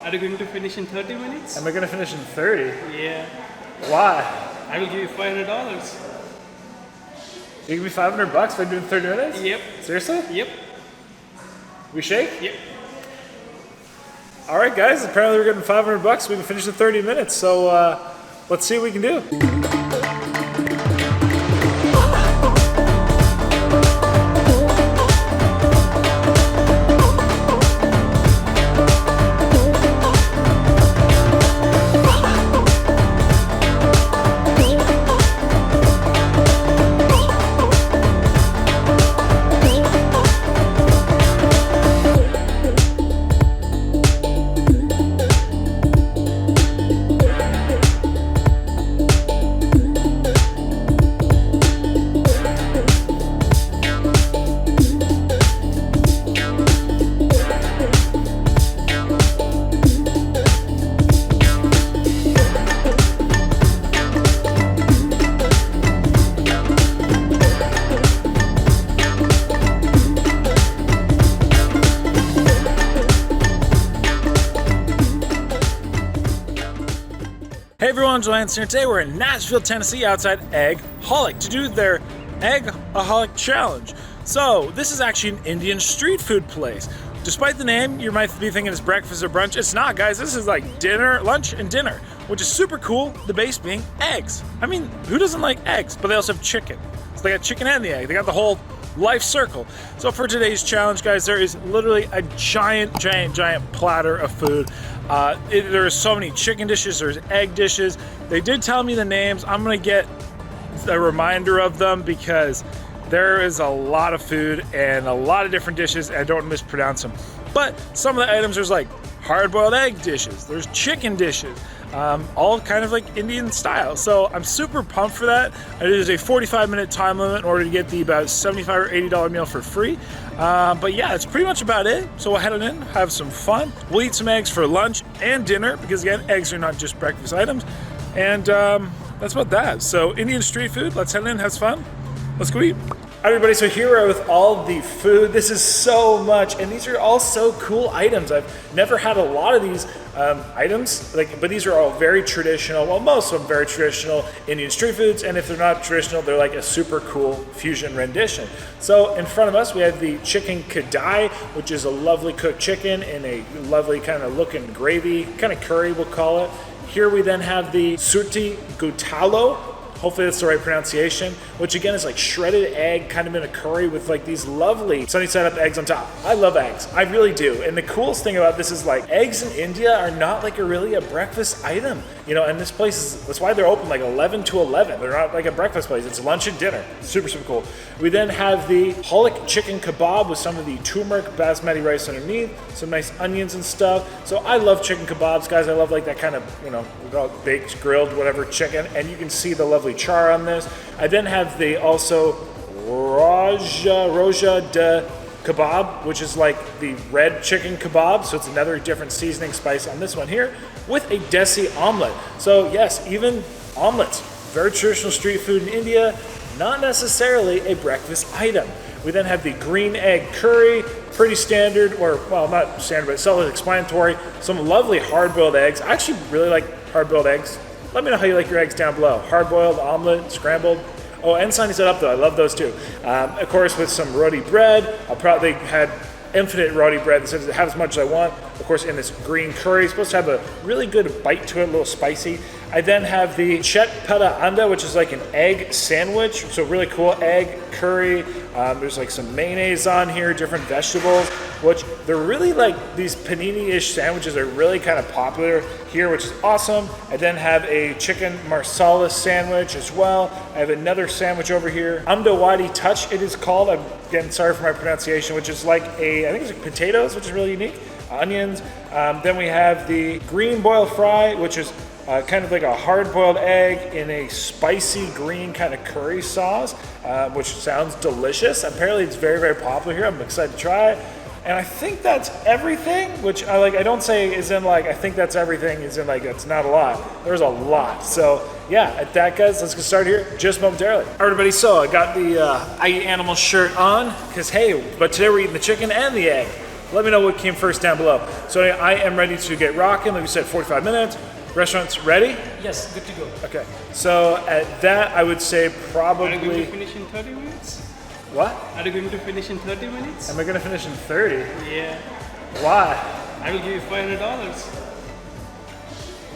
Are you going to finish in 30 minutes? Am I gonna finish in 30? Yeah. Why? I will give you $500. You give me $500 if I do it in 30 minutes? Yep. Seriously? Yep. We shake? Yep. All right, guys. Apparently we're getting $500. We can finish in 30 minutes. So let's see what we can do. Hey everyone, Lance here. Today we're in Nashville, Tennessee, outside Eggholic to do their Eggholic challenge. So this is actually an Indian street food place. Despite the name, you might be thinking it's breakfast or brunch. It's not, guys. This is like dinner, lunch, and dinner, which is super cool. The base being eggs. I mean, who doesn't like eggs? But they also have chicken. So they got chicken and the egg. They got the whole life circle. So for today's challenge, guys, there is literally a giant platter of food. There's so many chicken dishes, there's egg dishes. They did tell me the names. I'm gonna get a reminder of them because there is a lot of food and a lot of different dishes, and I don't mispronounce them. But some of the items, there's like hard-boiled egg dishes, there's chicken dishes, all kind of like Indian style. So I'm super pumped for that. It is a 45-minute time limit in order to get the about $75 or $80 meal for free. But yeah, that's pretty much about it. So we'll head on in, have some fun. We'll eat some eggs for lunch and dinner because again, eggs are not just breakfast items. And that's about that. So Indian street food, let's head in, have some fun. Let's go eat. All right, everybody, so here we are with all the food. This is so much, and these are all so cool items. I've never had a lot of these items, but these are all very traditional, well, most of them very traditional Indian street foods, and if they're not traditional, they're like a super cool fusion rendition. So in front of us, we have the chicken kadai, which is a lovely cooked chicken in a lovely kind of looking gravy, kind of curry, we'll call it. Here we then have the suti gutalo. Hopefully that's the right pronunciation, which again is like shredded egg kind of in a curry with like these lovely sunny side up eggs on top. I love eggs, I really do. And the coolest thing about this is like eggs in India are not like really a breakfast item, you know, and this place is, that's why they're open like 11 to 11. They're not like a breakfast place, it's lunch and dinner. Super cool. We then have the Eggholic chicken kebab with some of the turmeric basmati rice underneath, some nice onions and stuff. So I love chicken kebabs, guys. I love like that kind of, you know, we call it baked, grilled, whatever chicken, and you can see the lovely char on this. I then have the also roja de kebab, which is like the red chicken kebab, so it's another different seasoning spice on this one here, with a desi omelet. So yes, even omelets, very traditional street food in India, not necessarily a breakfast item. We then have the green egg curry, pretty standard, or well, not standard, but self-explanatory. Some lovely hard-boiled eggs. I actually really like hard-boiled eggs. Let me know how you like your eggs down below. Hard-boiled, omelet, scrambled. Oh, and sunny side up though, I love those too. Of course, with some roti bread. They had infinite roti bread that says have as much as I want. Of course, in this green curry, it's supposed to have a really good bite to it, a little spicy. I then have the chet pada anda, which is like an egg sandwich. So really cool egg curry. There's like some mayonnaise on here, different vegetables, which they're really like these panini-ish sandwiches are really kind of popular here, which is awesome. I then have a chicken marsala sandwich as well. I have another sandwich over here. Amdawadi touch, it is called. I'm getting sorry for my pronunciation, which is like I think it's like potatoes, which is really unique. Onions. Then we have the green boiled fry, which is kind of like a hard-boiled egg in a spicy green kind of curry sauce, which sounds delicious. Apparently it's very popular here. I'm excited to try it. And I think that's everything, which I don't say is in like, I think that's everything is in like, it's not a lot. There's a lot. So yeah, at that, guys, let's get started here just momentarily. All right, everybody, so I got the I Eat Animal shirt on, because hey, but today we're eating the chicken and the egg. Let me know what came first down below. So I am ready to get rocking. Like we said, 45 minutes. Restaurant's ready? Yes, good to go. Okay. So at that, I would say Are you going probably... to finish in 30 minutes? What? Are you going to finish in 30 minutes? Am I going to finish in 30? Yeah. Why? I will give you $500.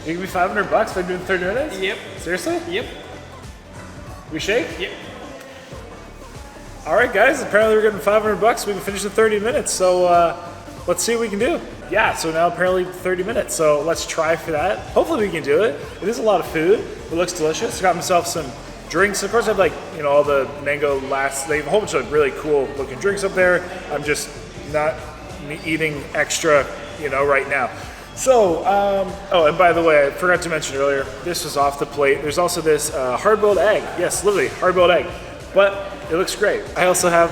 You give me $500 if I'm doing 30 minutes? Yep. Seriously? Yep. We shake? Yep. All right, guys. Apparently we're getting $500. We can finish in 30 minutes. So let's see what we can do. Yeah. So now apparently 30 minutes. So let's try for that. Hopefully we can do it. It is a lot of food. It looks delicious. I got myself some drinks. Of course, I have like all the mango last. They have a whole bunch of really cool looking drinks up there. I'm just not eating extra, right now. So, oh, and by the way, I forgot to mention earlier, this is off the plate. There's also this hard-boiled egg. Yes, literally, hard-boiled egg. But it looks great. I also have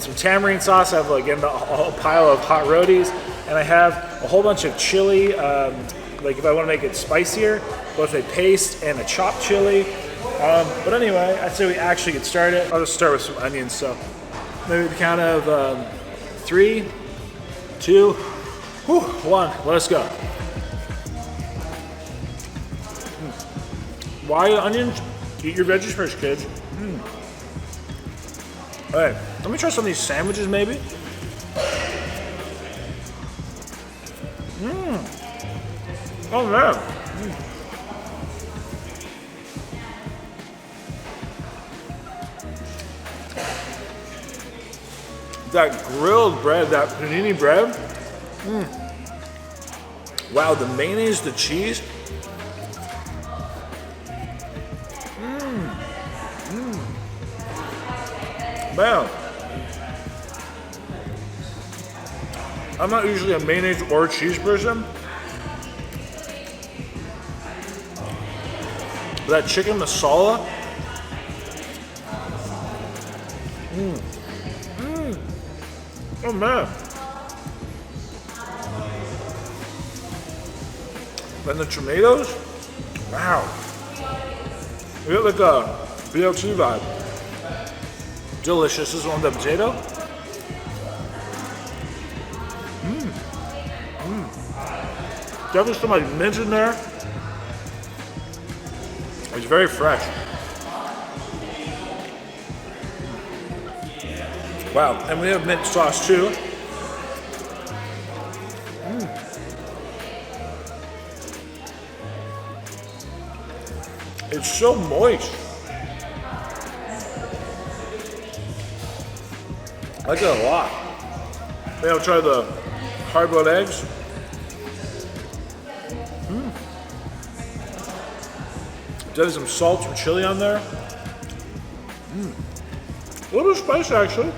some tamarind sauce. I have, again, a whole pile of hot rotis. And I have a whole bunch of chili, like if I want to make it spicier, both a paste and a chopped chili. But anyway, I'd say we actually get started. I'll just start with some onions. So maybe the count of 3, 2, 1. Let's go. Why onions? Eat your veggies first, kids. All right, let me try some of these sandwiches, maybe. Oh man. That grilled bread, that panini bread. Wow, the mayonnaise, the cheese. Man. I'm not usually a mayonnaise or cheese person. But that chicken masala. Oh man. And the tomatoes, wow. We get like a BLT vibe. Delicious. This is one with the potato. Definitely some like mint in there. It's very fresh. Wow, and we have mint sauce too. It's so moist. I like it a lot. Maybe I'll try the hard-boiled eggs. There's some salt, some chili on there. A little bit spicy actually.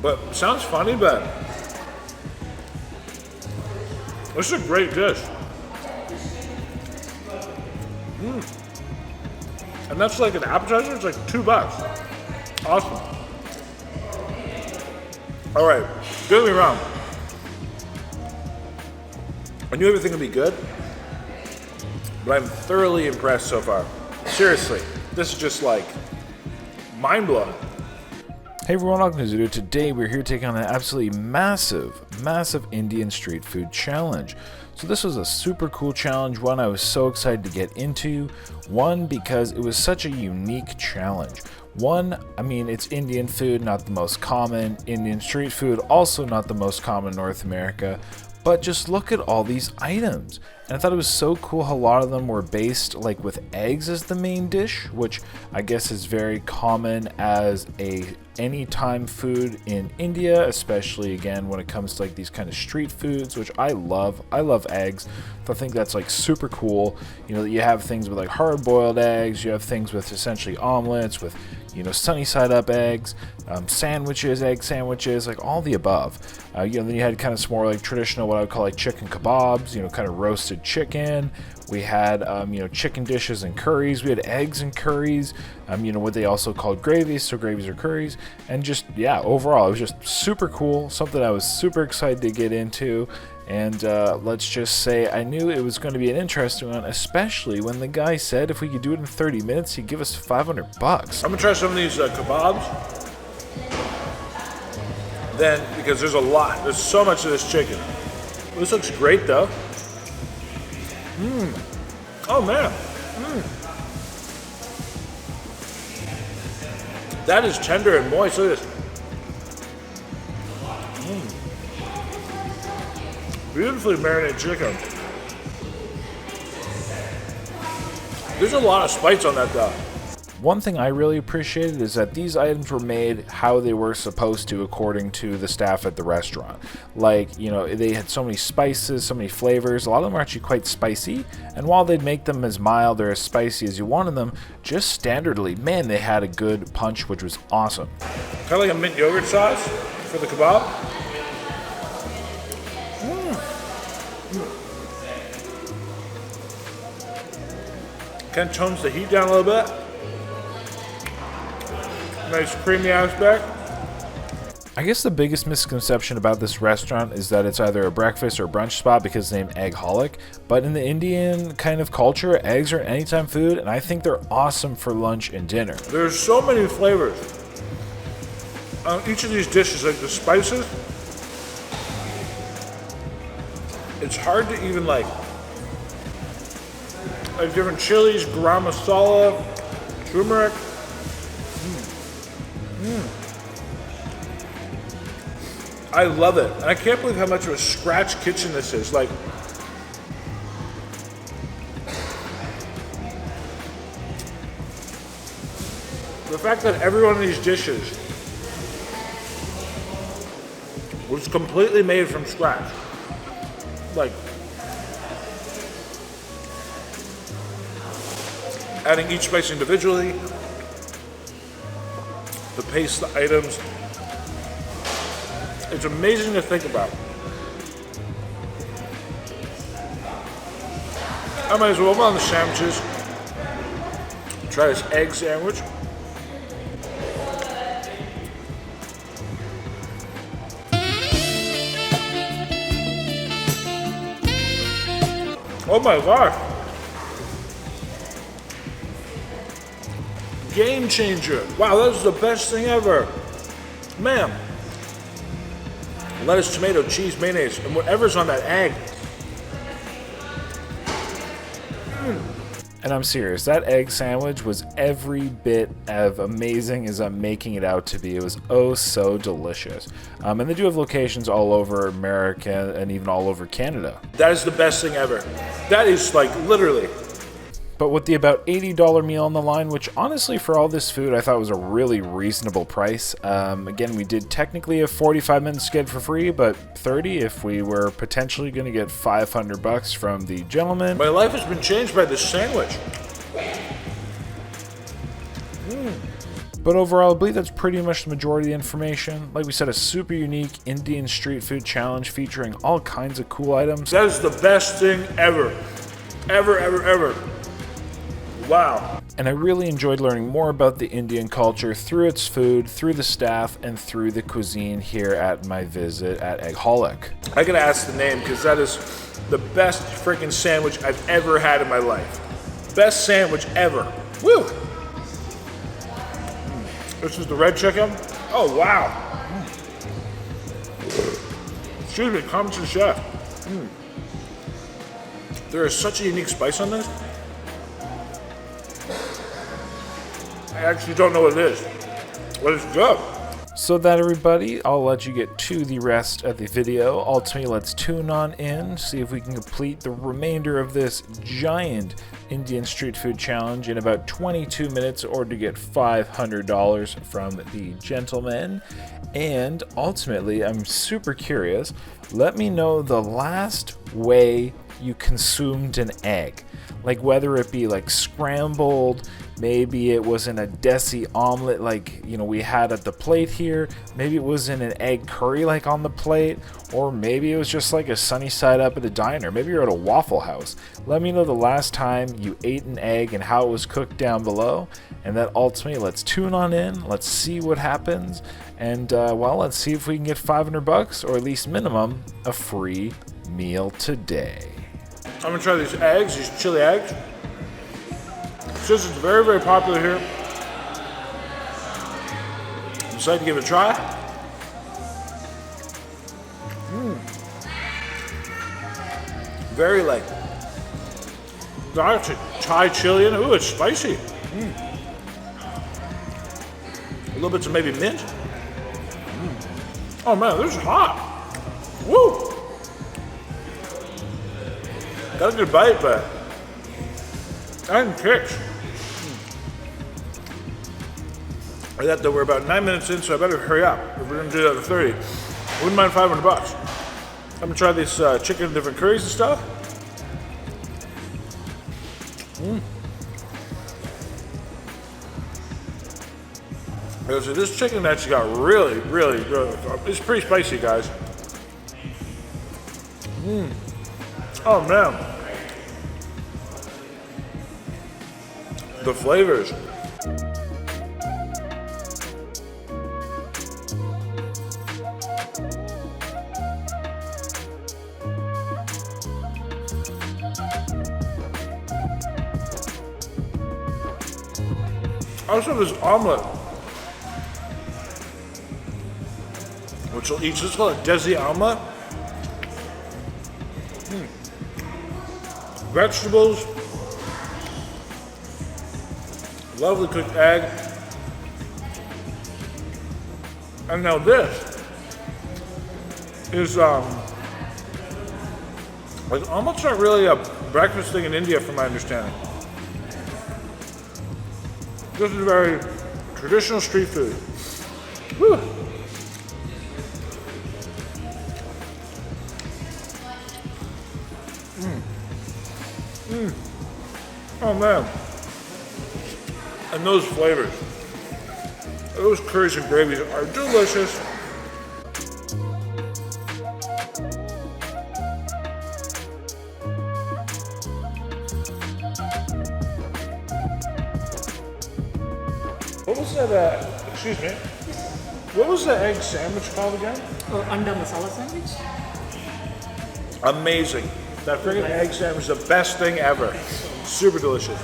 But sounds funny, but this is a great dish. And that's like an appetizer, it's like $2. Awesome. All right, don't get me wrong. I knew everything would be good, but I'm thoroughly impressed so far. Seriously, this is just like mind-blowing. Hey everyone, welcome to Zudo. Today we're here taking on an absolutely massive Indian street food challenge. So this was a super cool challenge, one I was so excited to get into. One, because it was such a unique challenge. One, I mean, it's Indian food, not the most common. Indian street food, also not the most common in North America. But just look at all these items. And I thought it was so cool how a lot of them were based like with eggs as the main dish, which I guess is very common as a anytime food in India, especially again when it comes to like these kind of street foods, which I love. I love eggs. I think that's like super cool. You know, you have things with like hard-boiled eggs, you have things with essentially omelets, with sunny side up eggs, sandwiches, egg sandwiches, like all the above. Then you had kind of some more like traditional, what I would call like chicken kebabs, kind of roasted chicken. We had, chicken dishes and curries. We had eggs and curries, what they also called gravies, so gravies or curries. And just, yeah, overall, it was just super cool, something I was super excited to get into. And let's just say I knew it was going to be an interesting one, especially when the guy said if we could do it in 30 minutes, he'd give us $500. I'm gonna try some of these kebabs. then, because there's a lot. There's so much of this chicken. This looks great though. Oh man. That is tender and moist. Look at this. Beautifully marinated chicken. There's a lot of spice on that though. One thing I really appreciated is that these items were made how they were supposed to according to the staff at the restaurant. Like, you know, they had so many spices, so many flavors. A lot of them are actually quite spicy. And while they'd make them as mild or as spicy as you wanted them, just standardly, man, they had a good punch, which was awesome. Kind of like a mint yogurt sauce for the kebab. Kind of tones the heat down a little bit. Nice creamy aspect. I guess the biggest misconception about this restaurant is that it's either a breakfast or brunch spot because it's named Eggholic, but in the Indian kind of culture, eggs are an anytime food, and I think they're awesome for lunch and dinner. There's so many flavors on each of these dishes, like the spices. It's hard to even like different chilies, garam masala, turmeric. I love it. And I can't believe how much of a scratch kitchen this is. Like, the fact that every one of these dishes was completely made from scratch. Like, adding each spice individually, the paste, the items. It's amazing to think about. I might as well open on the sandwiches. Try this egg sandwich. Oh my gosh. Game changer. Wow, that was the best thing ever. Man. Lettuce, tomato, cheese, mayonnaise, and whatever's on that egg. And I'm serious, that egg sandwich was every bit of amazing as I'm making it out to be. It was oh so delicious. And they do have locations all over America and even all over Canada. That is the best thing ever. That is like literally. But with the about $80 meal on the line, which honestly for all this food I thought was a really reasonable price. Again, we did technically have 45 minutes to get for free, but 30 if we were potentially going to get $500 from the gentleman. My life has been changed by this sandwich. But overall, I believe that's pretty much the majority of the information. Like we said, a super unique Indian street food challenge featuring all kinds of cool items. That is the best thing ever. Ever, ever, ever. Wow. And I really enjoyed learning more about the Indian culture through its food, through the staff, and through the cuisine here at my visit at Eggholic. I gotta ask the name because that is the best freaking sandwich I've ever had in my life. Best sandwich ever. Woo! This is the red chicken. Oh, wow. Excuse me, comments to the chef. There is such a unique spice on this. I actually don't know what it is, but it's good. So that, everybody, I'll let you get to the rest of the video. Ultimately, let's tune on in, see if we can complete the remainder of this giant Indian street food challenge in about 22 minutes or to get $500 from the gentleman. And ultimately, I'm super curious, let me know the last way you consumed an egg. Like whether it be like scrambled, maybe it was in a desi omelet like, you know, we had at the plate here. Maybe it was in an egg curry like on the plate. Or maybe it was just like a sunny side up at a diner. Maybe you're at a Waffle House. Let me know the last time you ate an egg and how it was cooked down below. And then ultimately, let's tune on in. Let's see what happens. And well, let's see if we can get $500 or at least minimum a free meal today. I'm gonna try these eggs, these chili eggs. Since it's very, very popular here, I decided to give it a try. Very light. Dark Thai chili in it. Ooh, it's spicy. A little bit of maybe mint. Oh man, this is hot. Woo! Got a good bite, but I didn't pitch. I got that we're about 9 minutes in, so I better hurry up if we're gonna do that at 30. Wouldn't mind $500. I'm gonna try this chicken in different curries and stuff. So this chicken actually got really good. It's pretty spicy, guys. Oh man. The flavors. Also this omelet, which will eat, this is called a desi omelet. Vegetables, lovely cooked egg, and now this is like omelets aren't really a breakfast thing in India, from my understanding. This is very traditional street food. Whew. Oh man. And those flavors, those curries and gravies are delicious. What was that, excuse me, what was the egg sandwich called again? Under masala sandwich. Amazing. That freaking egg sandwich is the best thing ever. Super delicious.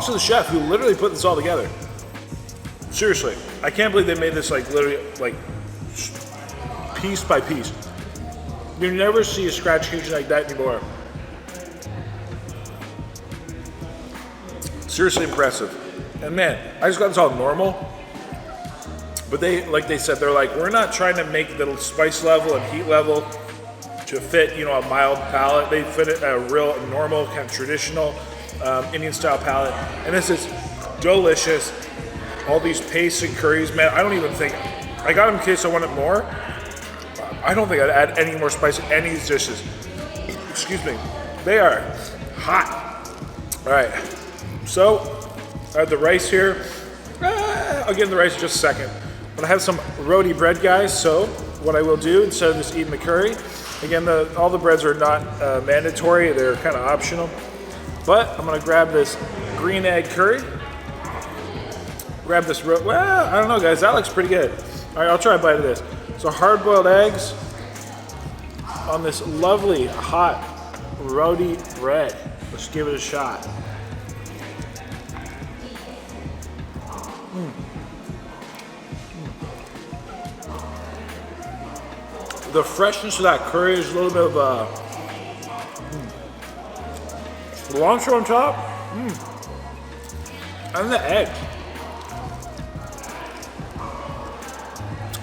Congrats to the chef who literally put this all together. Seriously, I can't believe they made this like literally like piece by piece. You never see a scratch kitchen like that anymore. Seriously impressive. And man, I just got this all normal. But they, like they said, they're like, we're not trying to make the spice level and heat level to fit, you know, a mild palate. They fit it at a real normal, kind of traditional Indian style palate. And this is delicious. All these pastes and curries, man, I don't even think, I got them in case I wanted more. I don't think I'd add any more spice in any of these dishes. Excuse me. They are hot. All right. So, I have the rice here. I'll get in the rice in just a second. But I have some roti bread, guys. So, what I will do, instead of just eating the curry, again, all the breads are not mandatory. They're kind of optional. But I'm going to grab this green egg curry. Grab this, well, I don't know, guys. That looks pretty good. All right, I'll try a bite of this. So hard-boiled eggs on this lovely hot roti bread. Let's give it a shot. The freshness of that curry is a little bit of cilantro on top. And the egg.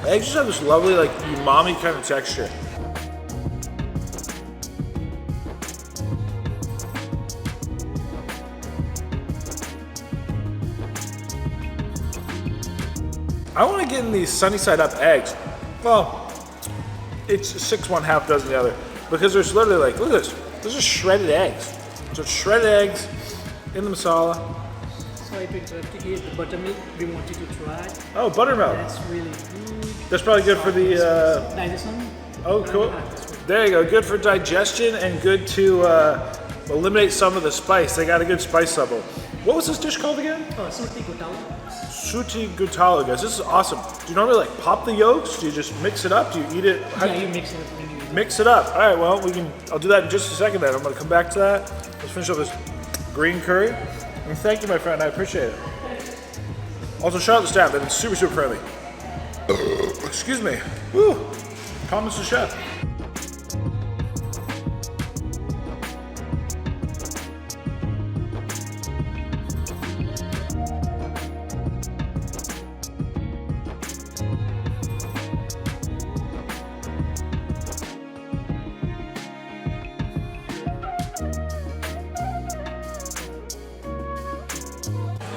Eggs just have this lovely, like, umami kind of texture. I want to get in these sunny side up eggs. Well, it's 6 1 half dozen the other. Because there's literally like, look at this. This is shredded eggs. So it's shredded eggs in the masala. Sorry to interrupt you. The buttermilk we wanted to try. Oh, buttermilk. That's really good. That's probably good for the Digestion. oh, cool. There you go. Good for digestion and good to eliminate some of the spice. They got a good spice level. What was this dish called again? Suti gutala. Suti gutala, guys. This is awesome. Do you normally like pop the yolks? Do you just mix it up? Do you eat it? Yeah, you mix it when you mix it up. All right, well, I'll do that in just a second then. I'm gonna come back to that. Let's finish up this green curry. And thank you, my friend, I appreciate it. Also, shout out to the staff, they've been super, super friendly. Excuse me. Woo, promise the chef.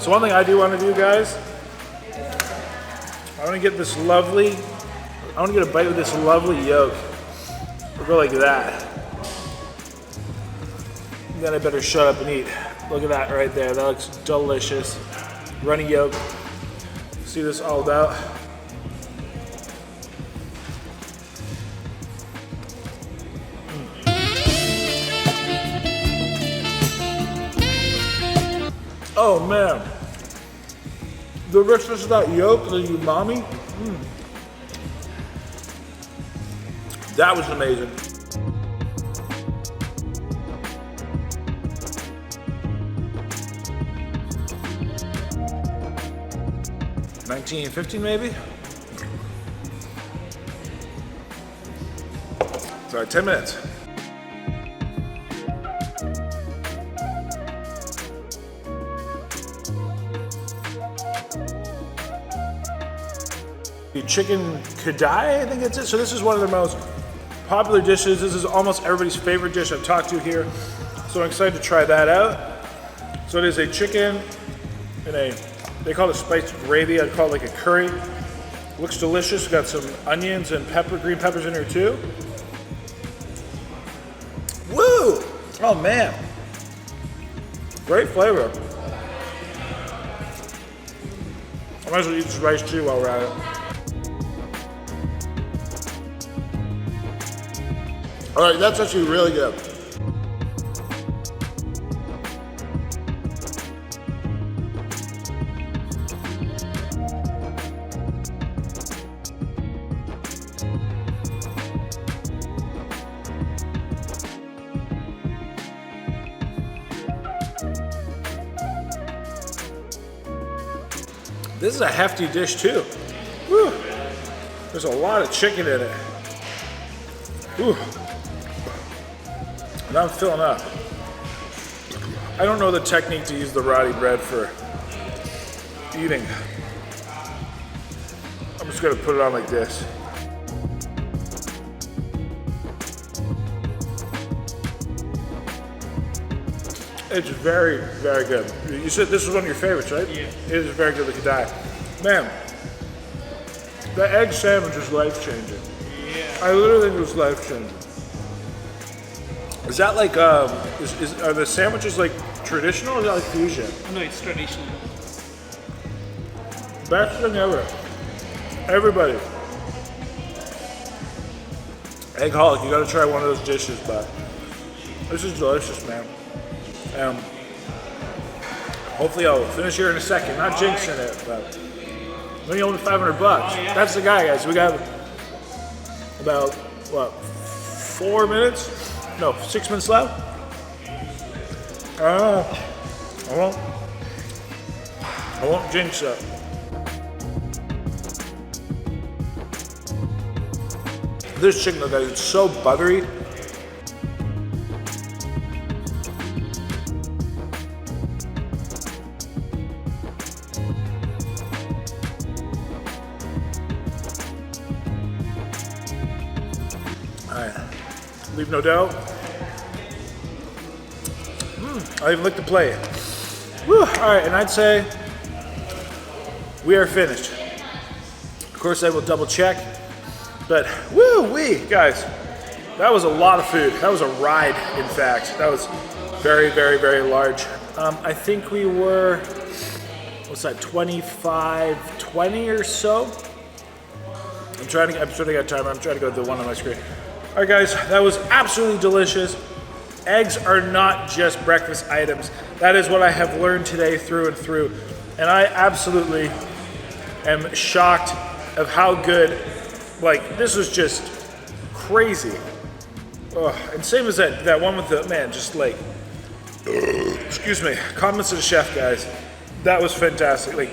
So one thing I do want to do, guys, I want to get this lovely, I want to get a bite of this lovely yolk. We'll go like that. Then I better shut up and eat. Look at that right there. That looks delicious. Runny yolk. See this all about. Oh man. The richness of that yolk, the umami. That was amazing. $19.50 maybe? Sorry, 10 minutes. The chicken kadai, I think it's it. So this is one of the most popular dishes. This is almost everybody's favorite dish I've talked to here. So I'm excited to try that out. So it is a chicken in they call it a spiced gravy. I'd call it like a curry. Looks delicious. Got some onions and green peppers in here too. Woo! Oh man. Great flavor. I might as well eat this rice too while we're at it. All right, that's actually really good. This is a hefty dish too. Woo. There's a lot of chicken in it. Woo. And I'm filling up. I don't know the technique to use the roti bread for eating. I'm just gonna put it on like this. It's very, very good. You said this was one of your favorites, right? Yeah. It is very good, the kadai. Man, the egg sandwich is life-changing. Yeah. I literally think it was life-changing. Is that like, are the sandwiches like traditional or is that like fusion? No, it's traditional. Best thing ever. Everybody. Eggholic, you gotta try one of those dishes, but this is delicious, man. Hopefully I'll finish here in a second. Not jinxing it, but maybe only $500. Yeah. That's the guy, guys. We got about, what, 4 minutes? No, 6 minutes left? I won't jinx it. This chicken, though, guys, it's so buttery. Leave no doubt. I even licked the plate. Woo. All right, and I'd say we are finished. Of course, I will double check, but woo-wee, guys, that was a lot of food. That was a ride, in fact. That was very, very, very large. I think we were, what's that, 25-20 or so? I'm sure I got time. I'm trying to go to the one on my screen. All right, guys, that was absolutely delicious. Eggs are not just breakfast items. That is what I have learned today through and through. And I absolutely am shocked of how good, like, this was just crazy. And same as that one with the, man, just like, excuse me, compliments to the chef, guys. That was fantastic. Like,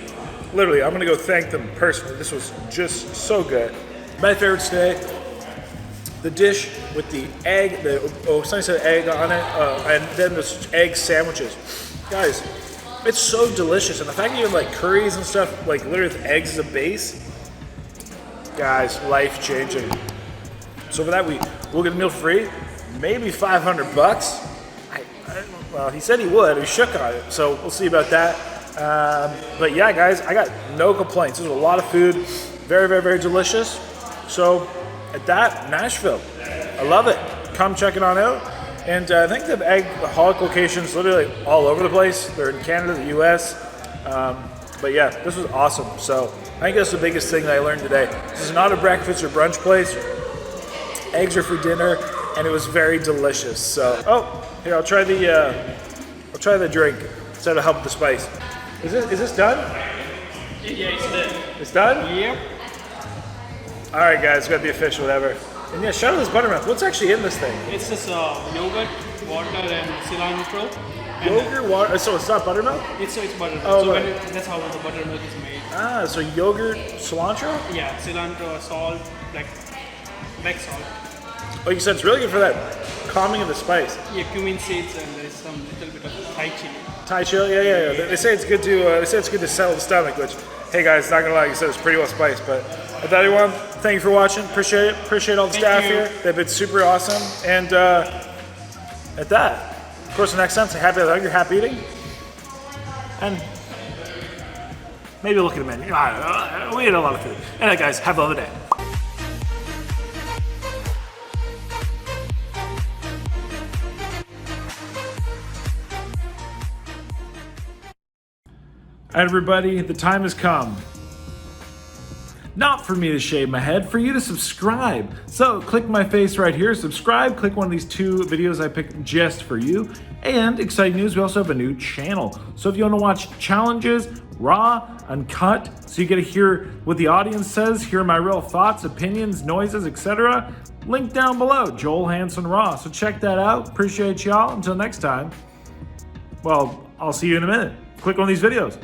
literally, I'm gonna go thank them personally. This was just so good. My favorite today, the dish with the egg, slice of egg on it, and then the egg sandwiches. Guys, it's so delicious. And the fact that you have like curries and stuff, like literally with eggs as a base, guys, life changing. So for that, we'll get a meal for free, maybe $500. Well, he said he would. He shook on it, so we'll see about that. But yeah, guys, I got no complaints. This was a lot of food, very, very, very delicious. So at that, Nashville, I love it. Come check it on out. And I think the Eggholic locations literally all over the place. They're in Canada, the U.S. But yeah, this was awesome. So I think that's the biggest thing that I learned today. This is not a breakfast or brunch place. Eggs are for dinner, and it was very delicious. So, here, I'll try the drink instead of help with the spice. Is this done? Yeah, it's done. It's done? Yep. All right, guys, got the official whatever. And yeah, shout out this buttermilk. What's actually in this thing? It's just yogurt, water, and cilantro. And Yogurt, water. So it's not buttermilk? It's buttermilk. Oh, so right. that's how the buttermilk is made. Ah, so yogurt, cilantro? Yeah, cilantro, salt, like black salt. Like you said, it's really good for that calming of the spice. Yeah, cumin seeds, and there's some little bit of Thai chili. Thai chili, yeah. They say it's good to settle the stomach. Which, hey guys, not gonna lie, you said it's pretty well spiced. But with that, everyone, thank you for watching. Appreciate it. Appreciate all the staff here. They've been super awesome. And at that, of course, the next time, say happy hungry, happy eating, and maybe look at the menu. I don't know. We ate a lot of food. Anyway, guys, have a lovely day. Everybody, the time has come. Not for me to shave my head, for you to subscribe. So click my face right here, subscribe, click one of these 2 videos I picked just for you. And exciting news, we also have a new channel. So if you want to watch challenges, raw, uncut, so you get to hear what the audience says, hear my real thoughts, opinions, noises, etc., link down below, Joel Hansen Raw. So check that out. Appreciate y'all. Until next time, well, I'll see you in a minute. Click on these videos.